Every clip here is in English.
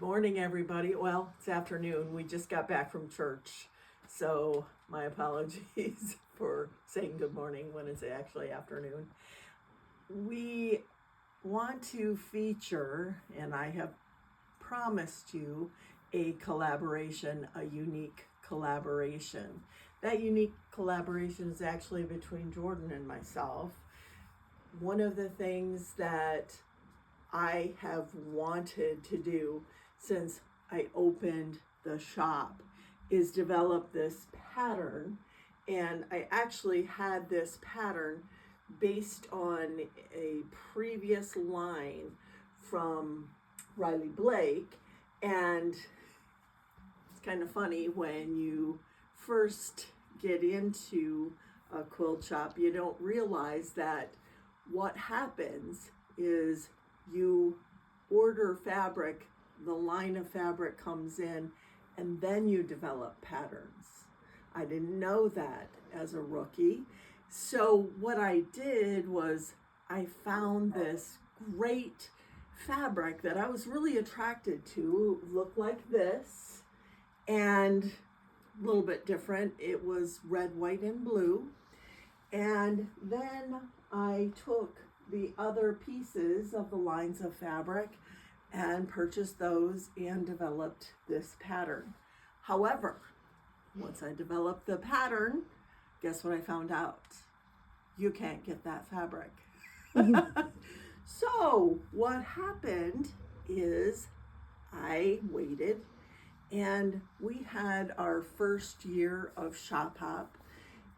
Good morning, everybody. Well, it's afternoon. We just got back from church. So, my apologies for saying good morning when it's actually afternoon. We want to feature, and I have promised you, a collaboration, a unique collaboration. That unique collaboration is actually between Jordan and myself. One of the things that I have wanted to do since I opened the shop is develop this pattern. And I actually had this pattern based on a previous line from Riley Blake. And it's kind of funny when you first get into a quilt shop, you don't realize that what happens is you order fabric, the line of fabric comes in, and then you develop patterns. I didn't know that as a rookie. So what I did was I found this great fabric that I was really attracted to. It looked like this and a little bit different. It was red, white, and blue. And then I took the other pieces of the lines of fabric and purchased those and developed this pattern. However, once I developed the pattern, guess what I found out? You can't get that fabric. So what happened is I waited, and we had our first year of Shop Hop.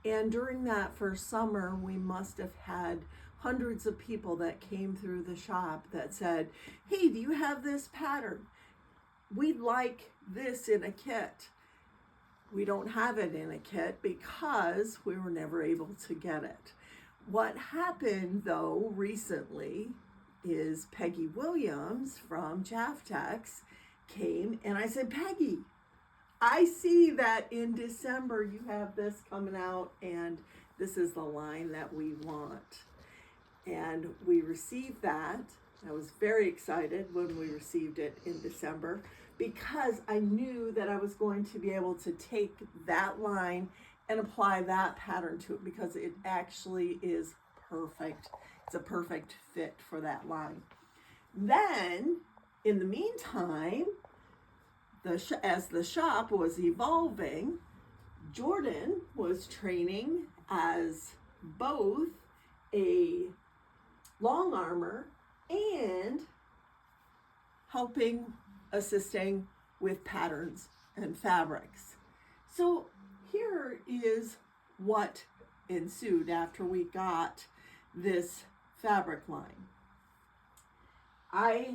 And during that first summer, we must have had hundreds of people that came through the shop that said, hey, do you have this pattern? We'd like this in a kit. We don't have it in a kit because we were never able to get it. What happened though recently is Peggy Williams from Jaftex came, and I said, Peggy, I see that in December you have this coming out, and this is the line that we want. And we received that. I was very excited when we received it in December because I knew that I was going to be able to take that line and apply that pattern to it because it actually is perfect. It's a perfect fit for that line. Then, in the meantime, as the shop was evolving, Jordan was training as both a long armor and assisting with patterns and fabrics. So here is what ensued after we got this fabric line. I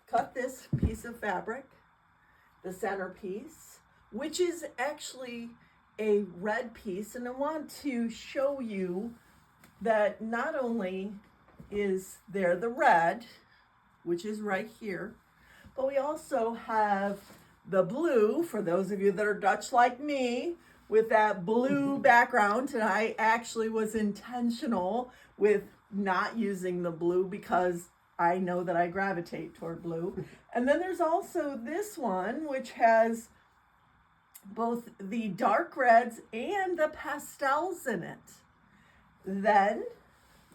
cut this piece of fabric, the centerpiece, which is actually a red piece, and I want to show you that not only is there the red, which is right here, but we also have the blue, for those of you that are Dutch like me, with that blue background. And I actually was intentional with not using the blue because I know that I gravitate toward blue. And then there's also this one, which has both the dark reds and the pastels in it. Then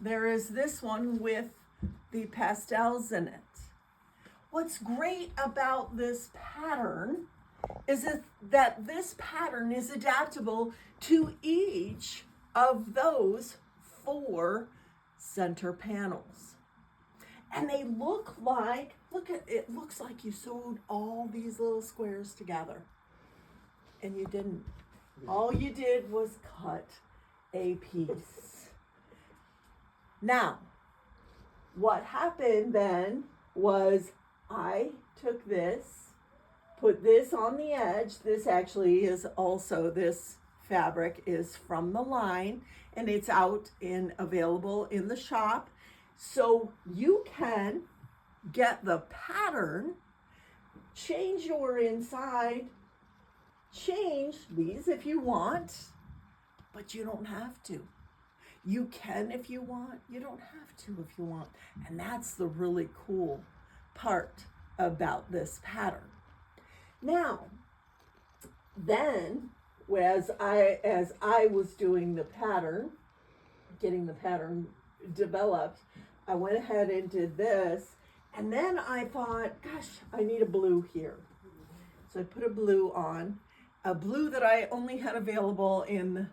there is this one with the pastels in it. What's great about this pattern is that this pattern is adaptable to each of those 4 center panels. And they look it looks like you sewed all these little squares together. And you didn't. All you did was cut a piece. Now, what happened then was I took this, put this on the edge. This actually is also, this fabric is from the line, and it's out and available in the shop. So you can get the pattern, change your inside, change these if you want, but you don't have to. You can if you want, you don't have to if you want. And that's the really cool part about this pattern. Now, then, as I was doing the pattern, getting the pattern developed, I went ahead and did this, and then I thought, gosh, I need a blue here. So I put a blue on, a blue that I only had available in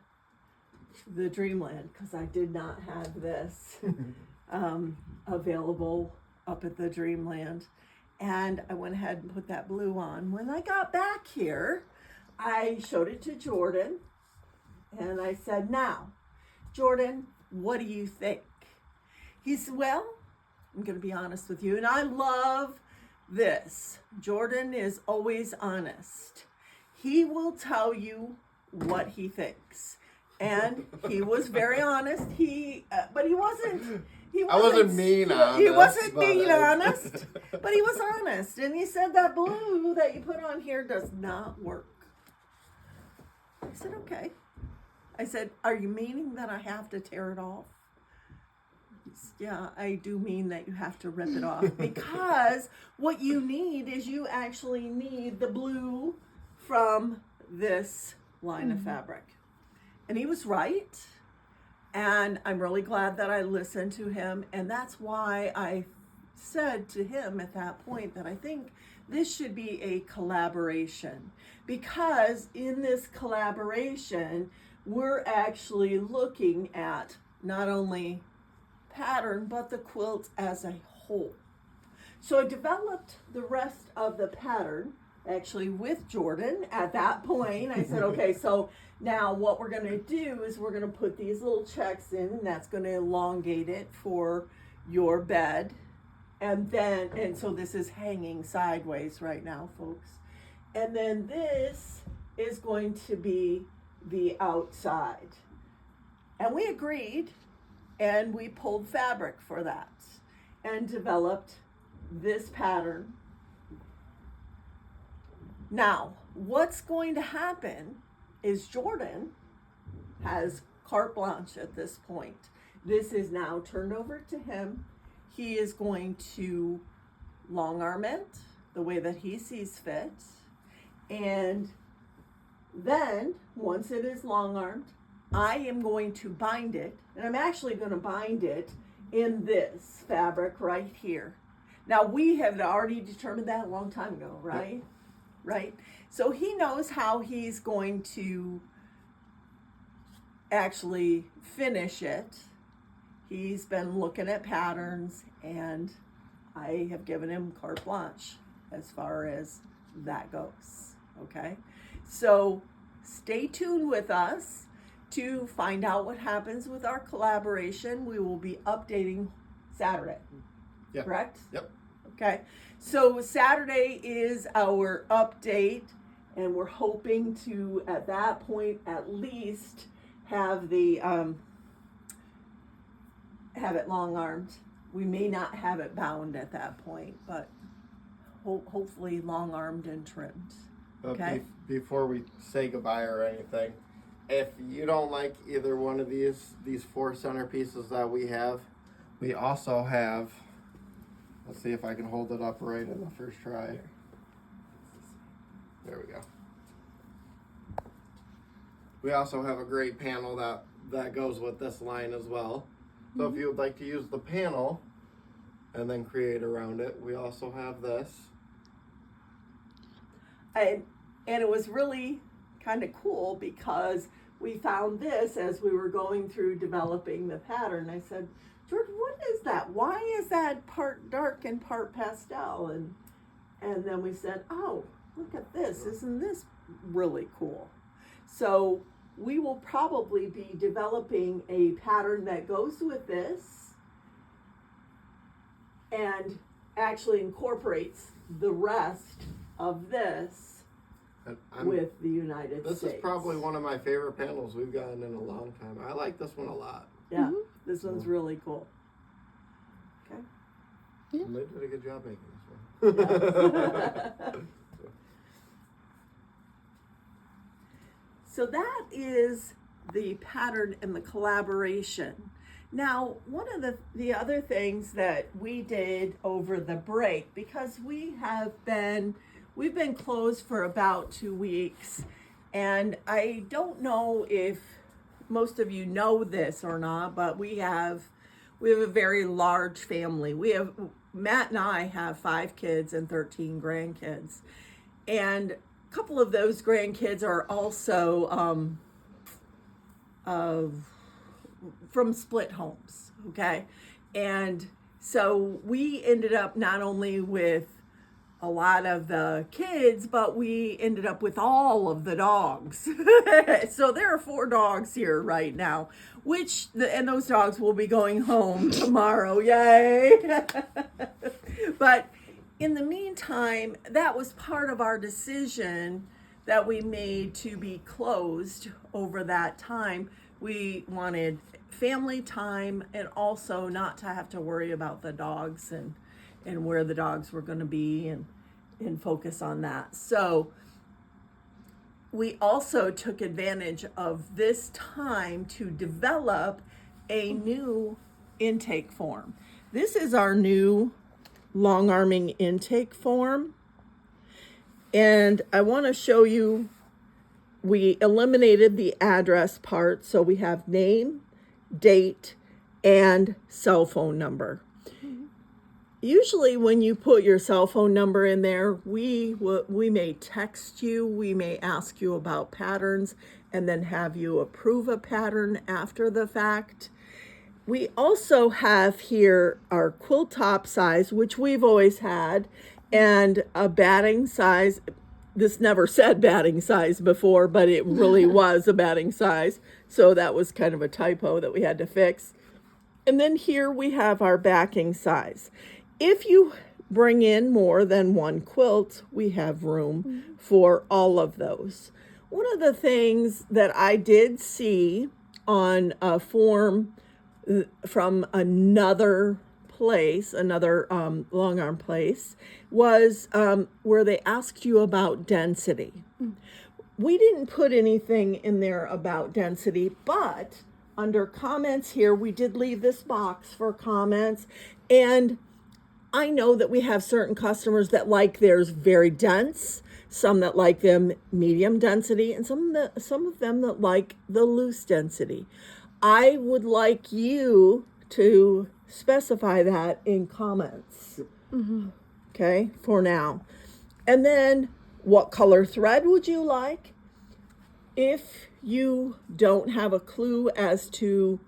the Dreamland, because I did not have this available up at the Dreamland. And I went ahead and put that blue on. When I got back here, I showed it to Jordan, and I said, now, Jordan, what do you think? He said, well, I'm going to be honest with you, and I love this. Jordan is always honest. He will tell you what he thinks. And he was very honest. But he wasn't. I wasn't mean honest. He wasn't being honest, but he was honest. And he said that blue that you put on here does not work. I said, okay. I said, are you meaning that I have to tear it off? He said, yeah, I do mean that you have to rip it off, because what you need is you actually need the blue from this line of fabric. And he was right. And I'm really glad that I listened to him. And that's why I said to him at that point that I think this should be a collaboration. Because in this collaboration, we're actually looking at not only pattern, but the quilt as a whole. So I developed the rest of the pattern actually with Jordan at that point. I said, okay, so now what we're going to do is we're going to put these little checks in, and that's going to elongate it for your bed. And so this is hanging sideways right now, folks. And then this is going to be the outside. And we agreed, and we pulled fabric for that and developed this pattern. Now, what's going to happen is Jordan has carte blanche at this point. This is now turned over to him. He is going to long arm it the way that he sees fit. And then, once it is long armed, I am going to bind it. And I'm actually going to bind it in this fabric right here. Now, we have already determined that a long time ago, right? Yep. Right? So he knows how he's going to actually finish it. He's been looking at patterns, and I have given him carte blanche as far as that goes. Okay? So stay tuned with us to find out what happens with our collaboration. We will be updating Saturday. Yep. Correct? Yep. Okay. So Saturday is our update, and we're hoping to, at that point, at least have the have it long armed. We may not have it bound at that point, but hopefully long armed and trimmed. Okay. Before we say goodbye or anything, if you don't like either one of these 4 centerpieces that we also have. Let's see if I can hold it up right in the first try. There we go. We also have a great panel that goes with this line as well. So if you would like to use the panel and then create around it, we also have this. And it was really kind of cool because we found this as we were going through developing the pattern. I said, Jordan, what is that? Why is that part dark and part pastel? And then we said, oh, look at this. Isn't this really cool? So we will probably be developing a pattern that goes with this and actually incorporates the rest of this with the United States. This is probably one of my favorite panels we've gotten in a long time. I like this one a lot. Yeah, this one's really cool. Okay. Yeah. They did a good job making this one. Yeah. So that is the pattern and the collaboration. Now, one of the other things that we did over the break, because we've been closed for about 2 weeks, and I don't know if most of you know this or not, but we have a very large family. Matt and I have 5 kids and 13 grandkids, and a couple of those grandkids are also from split homes, okay? And so we ended up not only with a lot of the kids, but we ended up with all of the dogs. So there are 4 dogs here right now, and those dogs will be going home tomorrow, yay! But in the meantime, that was part of our decision that we made to be closed over that time. We wanted family time and also not to have to worry about the dogs and where the dogs were going to be and focus on that. So we also took advantage of this time to develop a new intake form. This is our new long arming intake form. And I want to show you, we eliminated the address part, so we have name, date, and cell phone number. Usually when you put your cell phone number in there, we may text you, we may ask you about patterns, and then have you approve a pattern after the fact. We also have here our quilt top size, which we've always had, and a batting size. This never said batting size before, but it really was a batting size. So that was kind of a typo that we had to fix. And then here we have our backing size. If you bring in more than 1 quilt, we have room for all of those. One of the things that I did see on a form from another place, another long arm place, was where they asked you about density. We didn't put anything in there about density, but under comments here, we did leave this box for comments. And I know that we have certain customers that like theirs very dense, some that like them medium density, and some of them that like the loose density. I would like you to specify that in comments, okay, for now. And then what color thread would you like? If you don't have a clue as to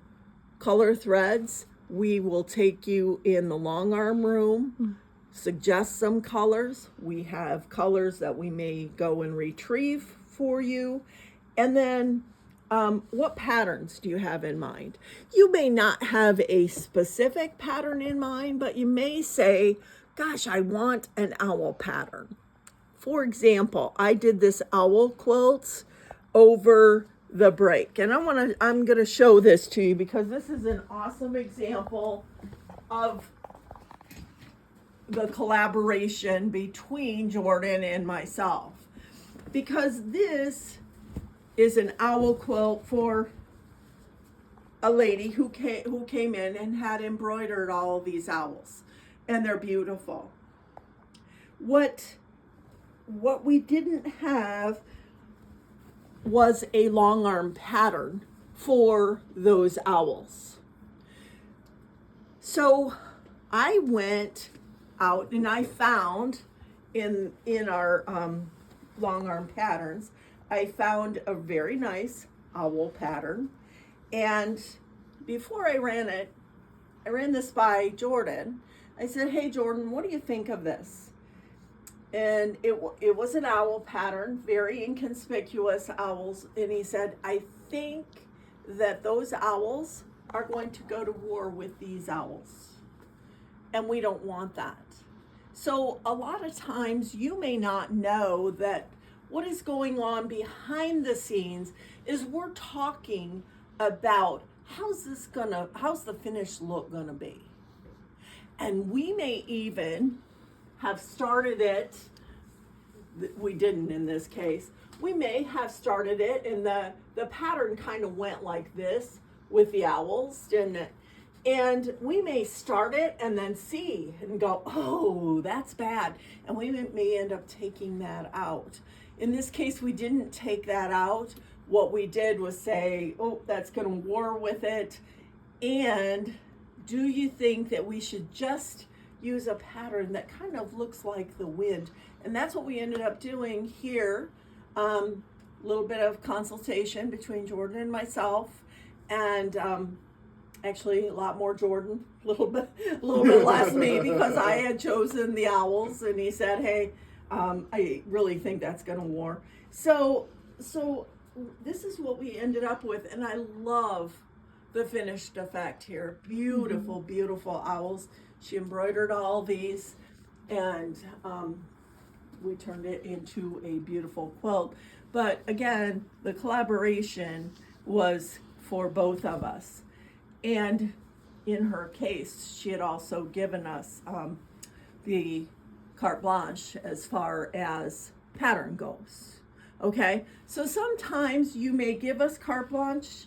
color threads, we will take you in the long arm room, suggest some colors. We have colors that we may go and retrieve for you. And then what patterns do you have in mind? You may not have a specific pattern in mind, but you may say, gosh, I want an owl pattern. For example, I did this owl quilt over the break, and I'm gonna show this to you because this is an awesome example of the collaboration between Jordan and myself, because this is an owl quilt for a lady who came in and had embroidered all of these owls, and they're beautiful. What we didn't have was a long arm pattern for those owls. So I went out and I found in our long arm patterns, I found a very nice owl pattern. And before I ran this by Jordan. I said, hey Jordan, what do you think of this? And it was an owl pattern, very inconspicuous owls. And he said, I think that those owls are going to go to war with these owls. And we don't want that. So a lot of times you may not know that what is going on behind the scenes is we're talking about how's the finished look gonna be? And we may even have started it, we didn't in this case, we may have started it and the pattern kind of went like this with the owls, didn't it? And we may start it and then see and go, oh, that's bad. And we may end up taking that out. In this case, we didn't take that out. What we did was say, oh, that's going to war with it. And do you think that we should just use a pattern that kind of looks like the wind? And that's what we ended up doing here. A little bit of consultation between Jordan and myself, and actually a lot more Jordan, a little bit less me, because I had chosen the owls, and he said, hey, I really think that's going to war. So this is what we ended up with, and I love the finished effect here. Beautiful, beautiful owls. She embroidered all these, and we turned it into a beautiful quilt. But again, the collaboration was for both of us. And in her case, she had also given us the carte blanche as far as pattern goes. Okay, so sometimes you may give us carte blanche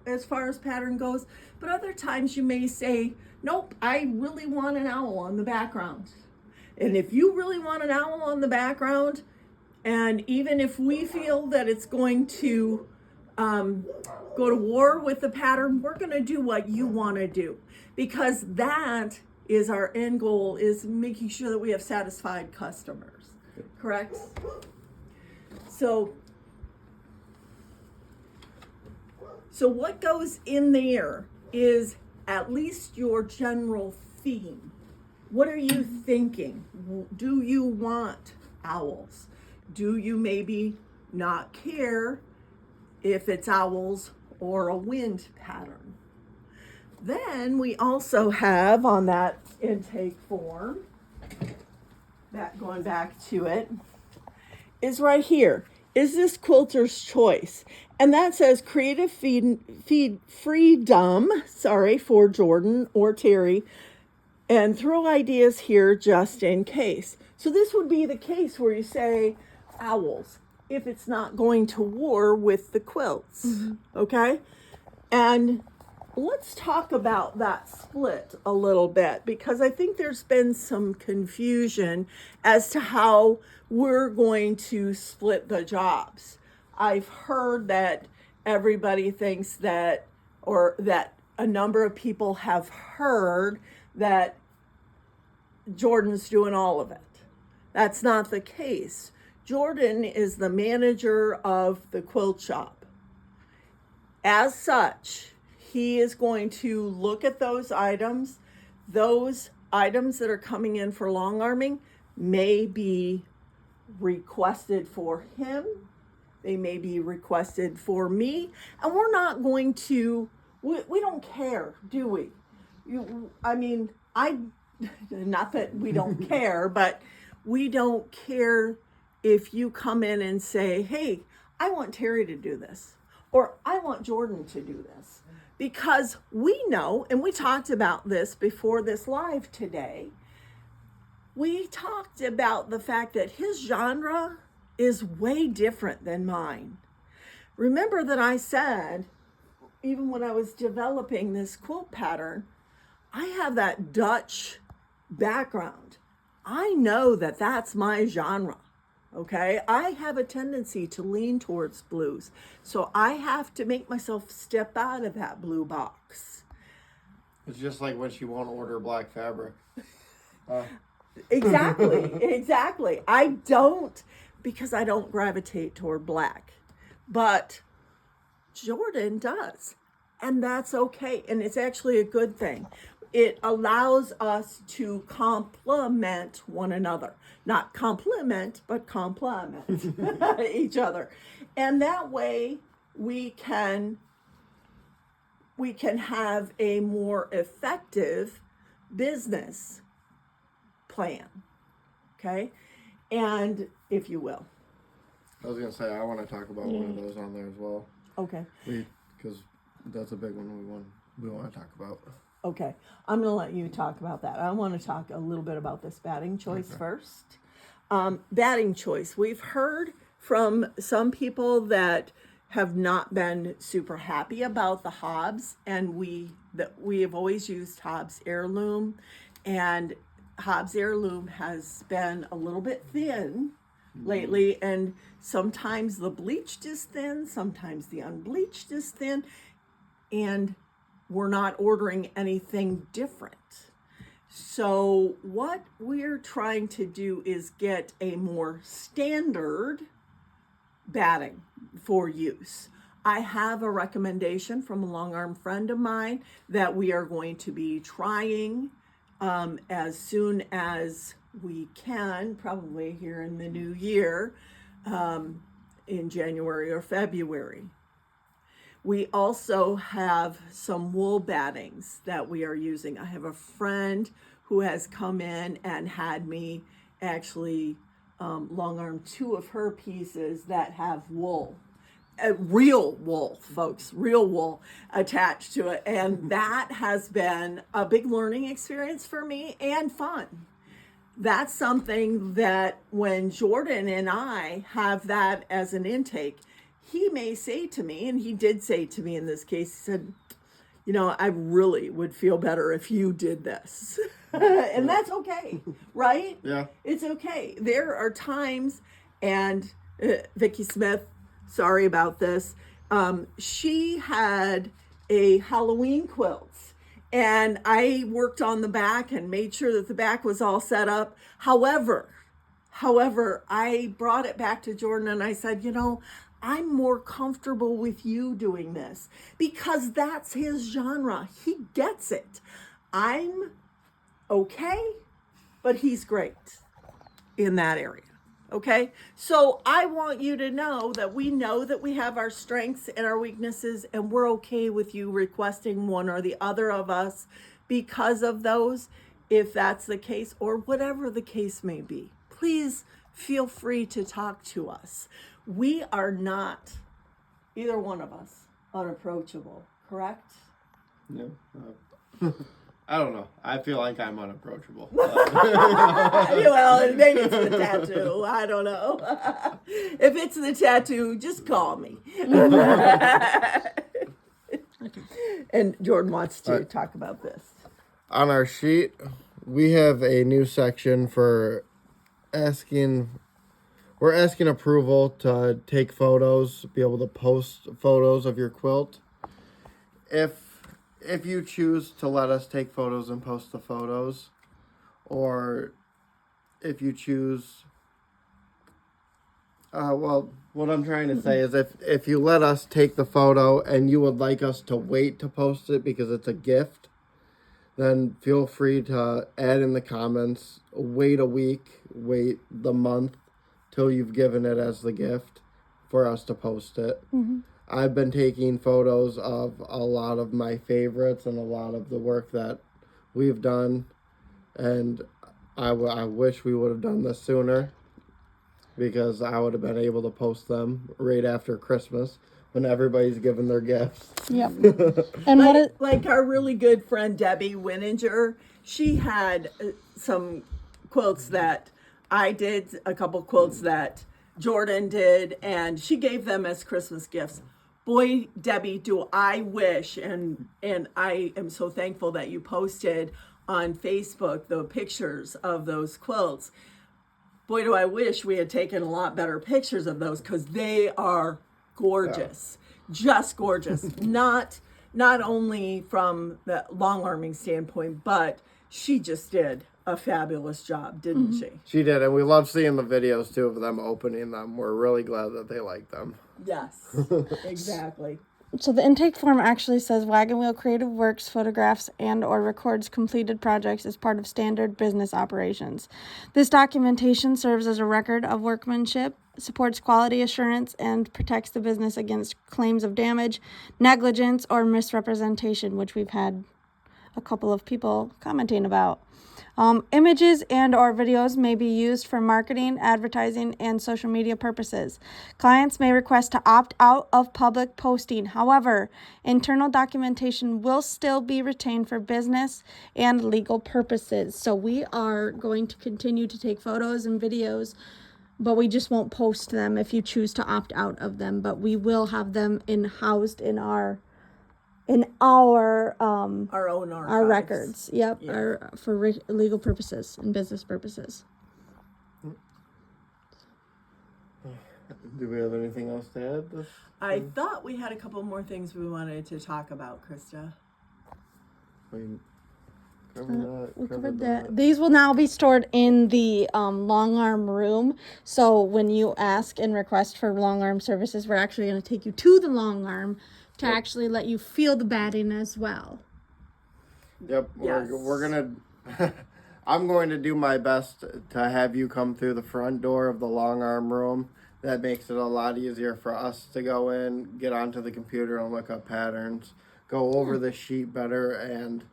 as far as pattern goes, but other times you may say, nope, I really want an owl on the background. And if you really want an owl on the background, and even if we feel that it's going to go to war with the pattern, we're going to do what you want to do, because that is our end goal, is making sure that we have satisfied customers. Correct? So what goes in there is at least your general theme. What are you thinking? Do you want owls? Do you maybe not care if it's owls or a wind pattern? Then we also have on that intake form, that going back to it, is right here. Is this quilter's choice? And that says creative freedom, for Jordan or Terry, and throw ideas here just in case. So this would be the case where you say owls, if it's not going to war with the quilts. Okay? And let's talk about that split a little bit, because I think there's been some confusion as to how we're going to split the jobs. I've heard that everybody thinks that, or that a number of people have heard that Jordan's doing all of it. That's not the case. Jordan is the manager of the quilt shop. As such, he is going to look at those items. Those items that are coming in for long arming may be requested for him. They may be requested for me. And we're not going to, we don't care, do we? Not that we don't care, but we don't care if you come in and say, hey, I want Terry to do this, or I want Jordan to do this. Because we know, and we talked about this before this live today, we talked about the fact that his genre is way different than mine. Remember that I said, even when I was developing this quilt pattern, I have that Dutch background. I know that that's my genre. Okay, I have a tendency to lean towards blues. So I have to make myself step out of that blue box. It's just like when she won't order black fabric. Exactly. I don't, because I don't gravitate toward black. But Jordan does. And that's okay. And it's actually a good thing. It allows us to complement one another. Not compliment, but complement each other. And that way we can have a more effective business plan. Okay? And if you will. I was going to say, I want to talk about one of those on there as well. Okay. Because that's a big one we want to talk about. Okay, I'm going to let you talk about that. I want to talk a little bit about this batting choice first. Batting choice. We've heard from some people that have not been super happy about the Hobbs, and we have always used Hobbs Heirloom, and Hobbs Heirloom has been a little bit thin lately, and sometimes the bleached is thin, sometimes the unbleached is thin, and we're not ordering anything different. So what we're trying to do is get a more standard batting for use. I have a recommendation from a long arm friend of mine that we are going to be trying as soon as we can, probably here in the new year, in January or February. We also have some wool battings that we are using. I have a friend who has come in and had me actually long arm 2 of her pieces that have wool, real wool, folks, real wool attached to it. And that has been a big learning experience for me and fun. That's something that when Jordan and I have that as an intake, he may say to me, and he did say to me in this case, he said, you know, I really would feel better if you did this. And that's okay, right? Yeah. It's okay. There are times, and Vicki Smith, sorry about this, she had a Halloween quilt, and I worked on the back and made sure that the back was all set up. However, I brought it back to Jordan and I said, you know, I'm more comfortable with you doing this because that's his genre. He gets it. I'm okay, but he's great in that area. Okay? So I want you to know that we have our strengths and our weaknesses, and we're okay with you requesting one or the other of us because of those, if that's the case, or whatever the case may be. Please feel free to talk to us. We are not, either one of us, unapproachable, correct? No. I don't know. I feel like I'm unapproachable. Well, maybe it's the tattoo. I don't know. If it's the tattoo, just call me. And Jordan wants to talk about this. On our sheet, we have a new section for we're asking approval to take photos, be able to post photos of your quilt. If you choose to let us take photos and post the photos, or if you choose, what I'm trying to say is if you let us take the photo and you would like us to wait to post it because it's a gift, then feel free to add in the comments, wait a week, wait the month till you've given it as the gift for us to post it. Mm-hmm. I've been taking photos of a lot of my favorites and a lot of the work that we've done, and I wish we would have done this sooner because I would have been able to post them right after Christmas when everybody's given their gifts. Yep. And like our really good friend Debbie Winninger, she had some quilts that I did, a couple quilts that Jordan did, and she gave them as Christmas gifts. Boy, Debbie, do I wish, and I am so thankful that you posted on Facebook the pictures of those quilts. Boy, do I wish we had taken a lot better pictures of those because they are gorgeous, just gorgeous. Not only from the long arming standpoint, but she just did a fabulous job, didn't she? She did, and we love seeing the videos too of them opening them. We're really glad that they like them. Yes, exactly. So the intake form actually says Wagon Wheel Creative Works photographs and or records completed projects as part of standard business operations. This documentation serves as a record of workmanship, supports quality assurance, and protects the business against claims of damage, negligence, or misrepresentation, which we've had a couple of people commenting about. Images and or videos may be used for marketing, advertising, and social media purposes. Clients may request to opt out of public posting. However, internal documentation will still be retained for business and legal purposes. So we are going to continue to take photos and videos but we just won't post them if you choose to opt out of them. But we will have them housed in our Our own archives. our records. Yep, Yeah. for legal purposes and business purposes. Do we have anything else to add? I thought we had a couple more things we wanted to talk about, Krista. We covered that. We covered that. These will now be stored in the long arm room. So when you ask and request for long arm services, we're actually going to take you to the long arm to actually let you feel the batting as well. Yep. Yes. We're gonna. I'm going to do my best to have you come through the front door of the long arm room. That makes it a lot easier for us to go in, get onto the computer and look up patterns, go over the sheet better, and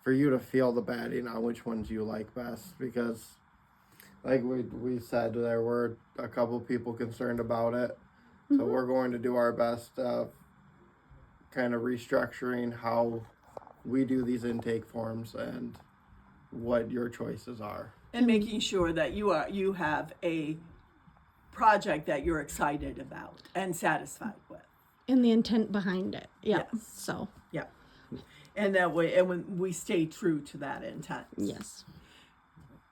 for you to feel the batting on which ones you like best. Because, like we said, there were a couple people concerned about it. So we're going to do our best kind of restructuring how we do these intake forms and what your choices are. And making sure that you have a project that you're excited about and satisfied with. And the intent behind it. Yeah. Yes. So, Yeah. And that way, and when we stay true to that intent. yes.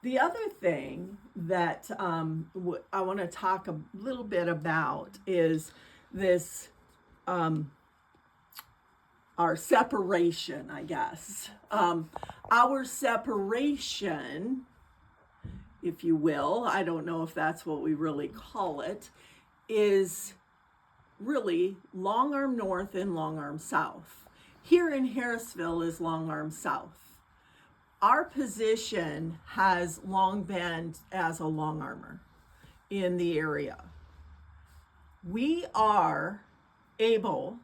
The other thing that I want to talk a little bit about is this, our separation, I guess. Our separation, if you will, I don't know if that's what we really call it, is really long arm north and long arm south. Here in Harrisville is long arm south. Our position has long been as a long armor in the area. We are able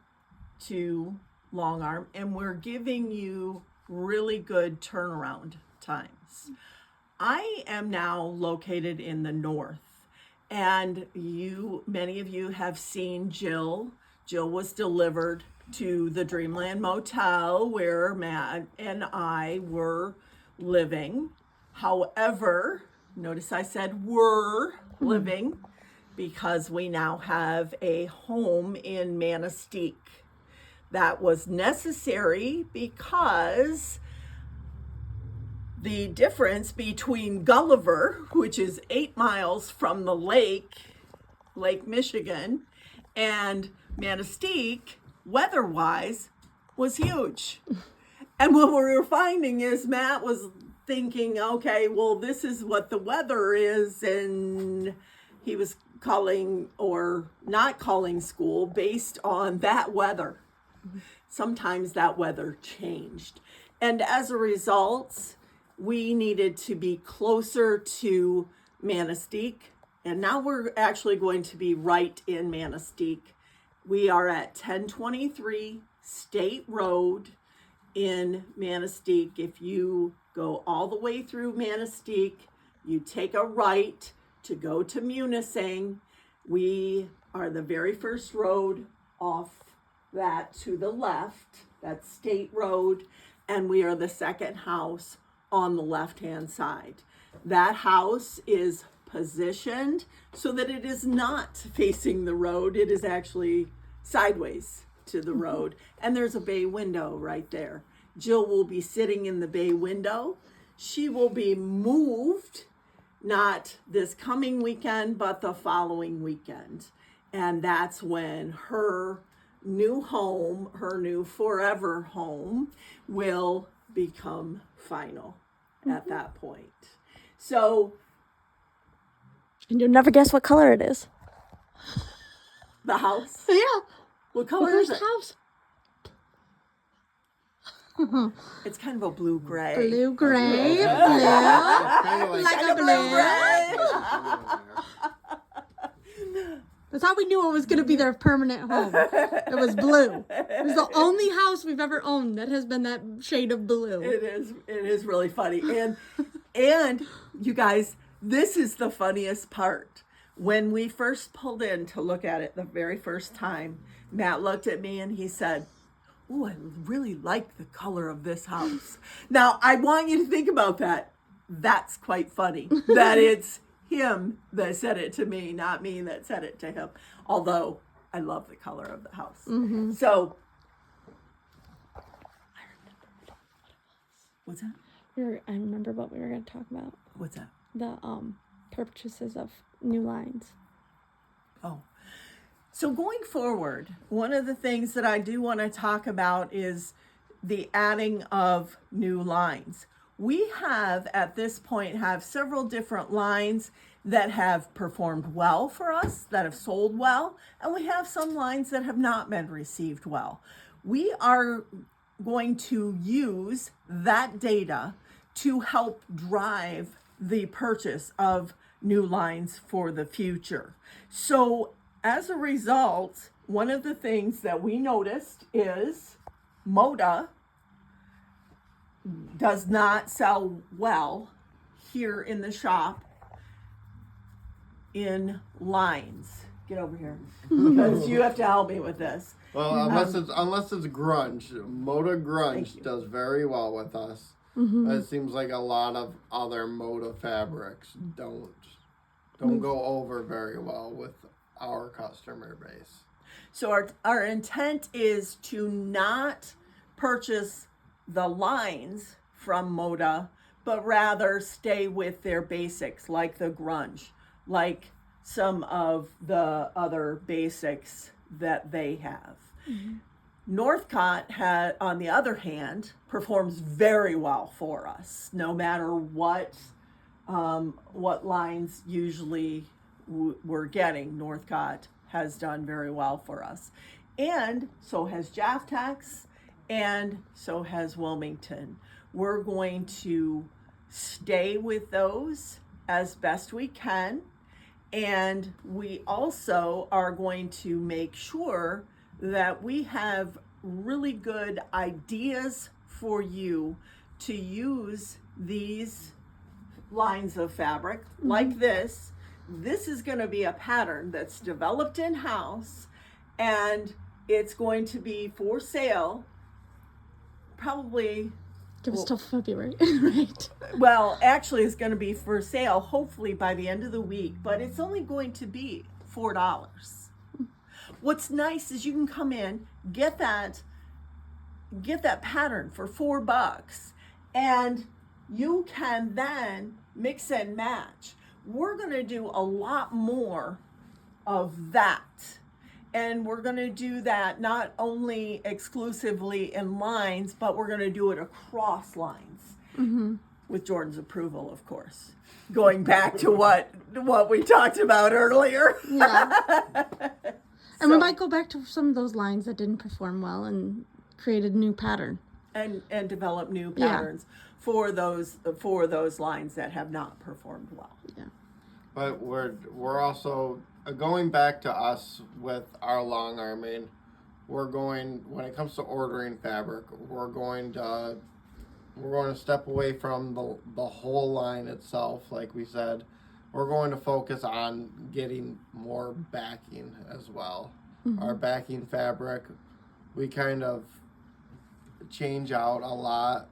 to long arm, and we're giving you really good turnaround times. I am now located in the north, and many of you have seen Jill. Jill was delivered to the Dreamland Motel where Matt and I were living. However, notice I said were living because we now have a home in Manistee. That was necessary because the difference between Gulliver, which is 8 miles from the Lake Michigan, and Manistee, weather-wise, was huge. And what we were finding is Matt was thinking, okay, well, this is what the weather is, and he was calling or not calling school based on that weather. Sometimes that weather changed. And as a result, we needed to be closer to Manistee. And now we're actually going to be right in Manistee. We are at 1023 State Road in Manistee. If you go all the way through Manistee, you take a right to go to Munising. We are the very first road off that to the left. That's State Road, and we are the second house on the left-hand side. That house is positioned so that it is not facing the road. It is actually sideways to the road, and there's a bay window right there. Jill will be sitting in the bay window. She will be moved, not this coming weekend, but the following weekend. And that's when her new home, her new forever home, will become final at that point. So, And you'll never guess what color it is. the house, Yeah. what color is it? house? It's kind of a blue-gray. Blue gray. Blue. Kind of Like a blue. That's how we knew it was going to be their permanent home. It was blue. It was the only house we've ever owned that has been that shade of blue. It is really funny. And you guys, this is the funniest part. When we first pulled in to look at it the very first time, Matt looked at me and he said, "Oh, I really like the color of this house." Now, I want you to think about that. That's quite funny that it's him that said it to me, not me that said it to him. Although I love the color of the house. Mm-hmm. So, what's that? I remember what we were going to talk about. What's that? The purchases of new lines. Oh. So going forward, one of the things that I do want to talk about is the adding of new lines. We have, at this point, have several different lines that have performed well for us, that have sold well, and we have some lines that have not been received well. We are going to use that data to help drive the purchase of new lines for the future. So as a result, one of the things that we noticed is Moda does not sell well here in the shop in lines. Get over here, because you have to help me with this. Well, unless it's grunge, Moda grunge does very well with us. Mm-hmm. It seems like a lot of other Moda fabrics don't go over very well with our customer base. So our intent is to not purchase the lines from Moda, but rather stay with their basics, like the grunge, like some of the other basics that they have. Mm-hmm. Northcott on the other hand, performs very well for us, no matter what lines usually we're getting. Northcott has done very well for us, and so has Jaftex, and so has Wilmington. We're going to stay with those as best we can, and we also are going to make sure that we have really good ideas for you to use these lines of fabric like this. This is going to be a pattern that's developed in-house, and it's going to be for sale probably... Give us till February, right? Well, actually, it's going to be for sale hopefully by the end of the week, but it's only going to be $4. What's nice is you can come in, get that pattern for $4, and you can then mix and match. We're going to do a lot more of that. And we're going to do that not only exclusively in lines, but we're going to do it across lines. Mm-hmm. With Jordan's approval, of course. Going back to what we talked about earlier. Yeah. And we might go back to some of those lines that didn't perform well and create a new pattern. And develop new patterns for those lines that have not performed well. Yeah. But we're also going back to us with our long arming. When it comes to ordering fabric, we're going to step away from the whole line itself, like we said. We're going to focus on getting more backing as well. Mm-hmm. Our backing fabric, we kind of change out a lot.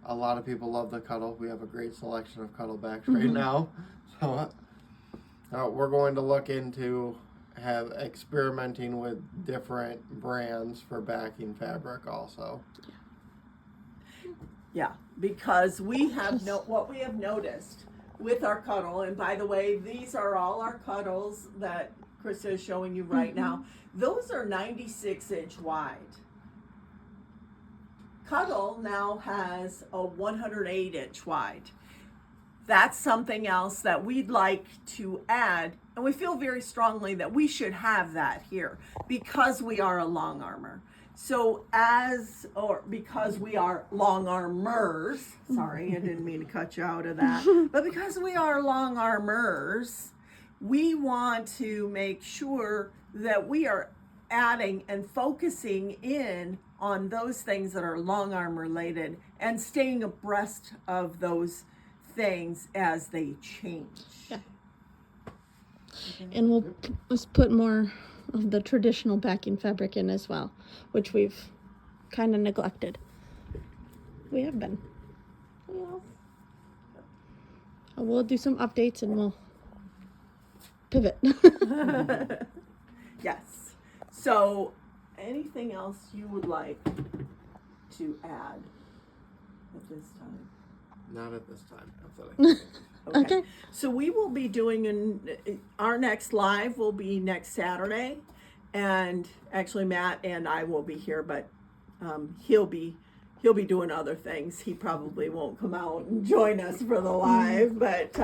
A lot of people love the cuddle. We have a great selection of cuddle backs right now. So we're going to look into experimenting with different brands for backing fabric also. Yeah, because we have what we have noticed with our cuddle, and by the way, these are all our cuddles that Krista is showing you right now. Those are 96-inch wide. Cuddle now has a 108-inch wide. That's something else that we'd like to add, and we feel very strongly that we should have that here because we are a long armor. So because we are long armors, sorry, I didn't mean to cut you out of that, but because we are long armors, we want to make sure that we are adding and focusing in on those things that are long arm related and staying abreast of those things as they change. Yeah. And let's put more of the traditional backing fabric in as well, which we've kind of neglected. We have been. Yeah. We'll do some updates and we'll pivot. Yes. So, anything else you would like to add at this time? Not at this time. That's what I think. Okay. So we will be doing our next live will be next Saturday, and actually Matt and I will be here, but he'll be doing other things. He probably won't come out and join us for the live, but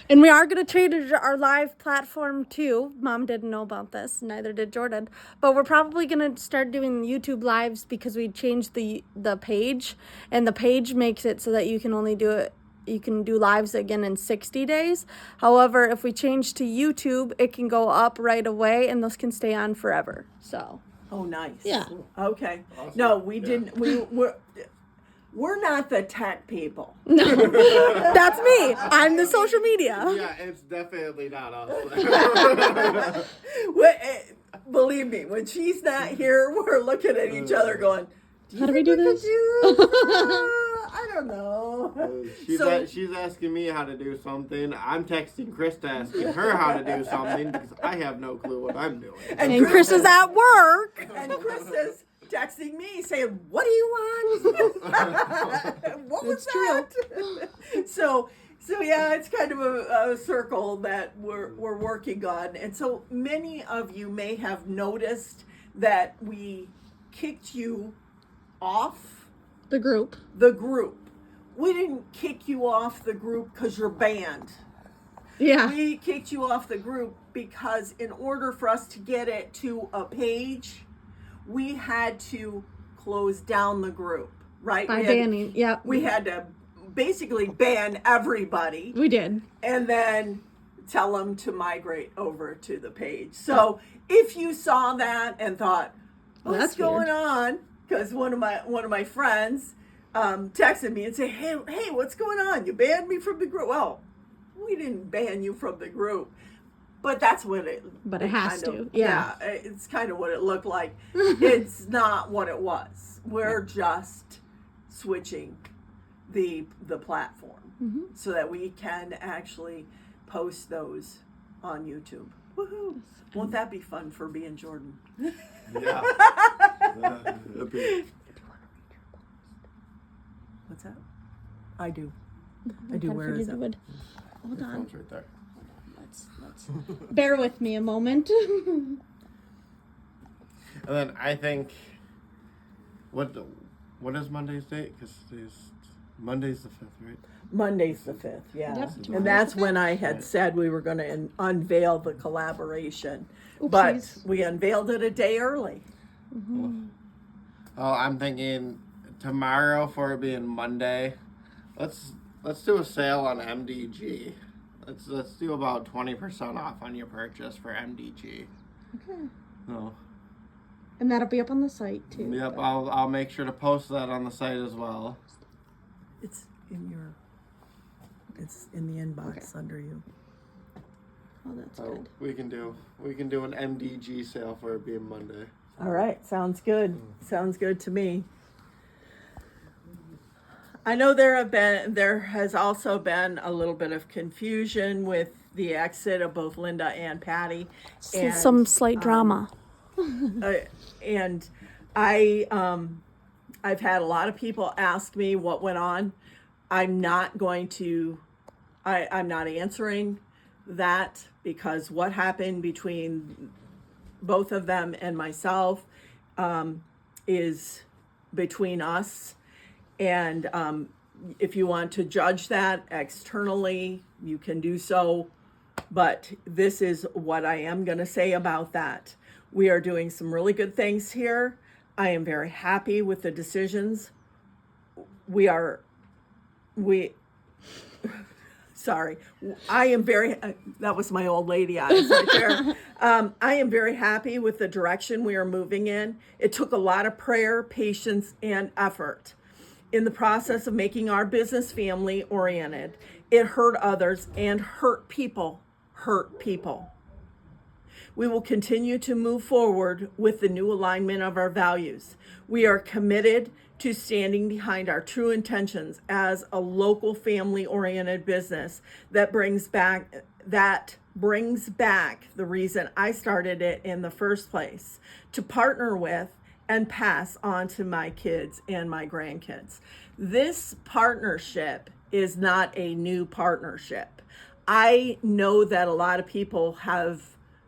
And we are going to change our live platform too. Mom didn't know about this, neither did Jordan. But we're probably going to start doing YouTube lives because we changed the page, and the page makes it so that you can only do lives again in 60 days. However, if we change to YouTube, it can go up right away, and those can stay on forever. So. oh, nice. Yeah. Okay. Awesome. No, we Yeah. didn't. We're not the tech people. No, that's me. I'm the social media. Yeah, it's definitely not us. Believe me, when she's not here, we're looking at each other going, How do we do this? I don't know. She's asking me how to do something. I'm texting Krista asking her how to do something because I have no clue what I'm doing. And Chris is at work. And Krista's texting me saying, "What do you want?" What was that? So yeah, it's kind of a circle that we're working on. And so many of you may have noticed that we kicked you off The group. the group. We didn't kick you off the group because you're banned. Yeah. We kicked you off the group because in order for us to get it to a page, we had to close down the group, right? By banning. Yeah. We had to basically ban everybody We did. and then tell them to migrate over to the page. So if you saw that and thought, Well, what's that's going weird. on? Because one of my friends texted me and said, hey, what's going on? You banned me from the group. Well, we didn't ban you from the group, but that's what it. But it has kind of- to, yeah. It's kind of what it looked like. It's not what it was. We're just switching the platform so that we can actually post those on YouTube. Woohoo! Won't that be fun for being Jordan? Yeah. That'd be- What's that? I do. I do. Where is it? Hold Your on. phone's right there. Let's bear with me a moment. And then I think, what is Monday's date? Because Monday's the 5th, right? Monday's the 5th, yeah. Yep, tomorrow's And that's the when I had said we were going to unveil the collaboration. But Oopsies. we unveiled it a day early. Oh, I'm thinking tomorrow for it being Monday. Let's do a sale on MDG. Let's do about 20% off on your purchase for MDG. Okay. No. And that'll be up on the site too. Yep, I'll make sure to post that on the site as well. It's in the inbox under you. Oh, that's So good. we can do an MDG sale for it being Monday. All right, sounds good. Sounds good to me. I know there has also been a little bit of confusion with the exit of both Linda and Patty. And, Some slight drama. and I've had a lot of people ask me what went on. I'm not answering that because what happened between both of them and myself is between us. And if you want to judge that externally, you can do so. But this is what I am going to say about that. We are doing some really good things here. I am very happy with the decisions. Sorry. I am very, that was my old lady eyes right there. I am very happy with the direction we are moving in. It took a lot of prayer, patience, and effort. In the process of making our business family oriented, it hurt others and hurt people. We will continue to move forward with the new alignment of our values. We are committed to standing behind our true intentions as a local family oriented business that brings back brings back the reason I started it in the first place, to partner with and pass on to my kids and my grandkids. This partnership is not a new partnership. I know that a lot of people have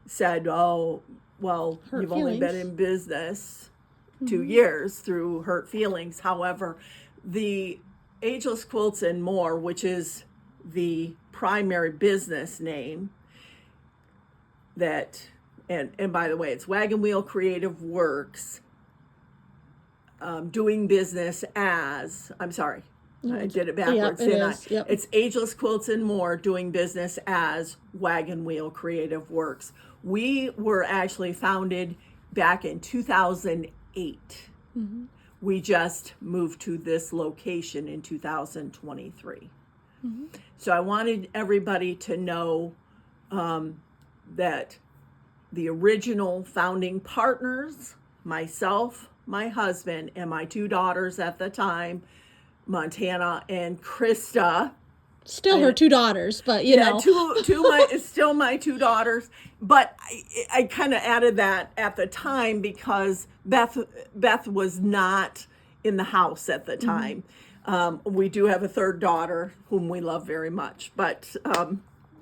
said, oh, well, Hurt you've only been feelings. in business 2 years through hurt feelings. However, the Ageless Quilts and More, which is the primary business name, that, and by the way, it's Wagon Wheel Creative Works, doing business as, I'm sorry, I did it backwards, Yep, it didn't is. I? Yep. It's Ageless Quilts and More, doing business as Wagon Wheel Creative Works. We were actually founded back in 2008. We just moved to this location in 2023. So I wanted everybody to know that the original founding partners, myself, my husband, and my 2 daughters at the time, Montana and Krista. Still her 2 daughters, but you know. It's still my 2 daughters. But I kind of added that at the time because Beth was not in the house at the time. We do have a 3rd daughter whom we love very much, but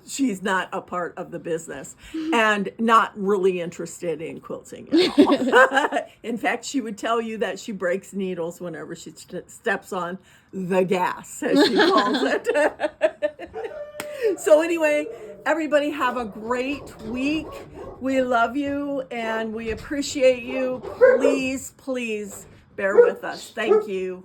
she's not a part of the business and not really interested in quilting at all. In fact, she would tell you that she breaks needles whenever she steps on the gas, as she calls it. So anyway, everybody have a great week. We love you and we appreciate you. Please, please bear with us. Thank you.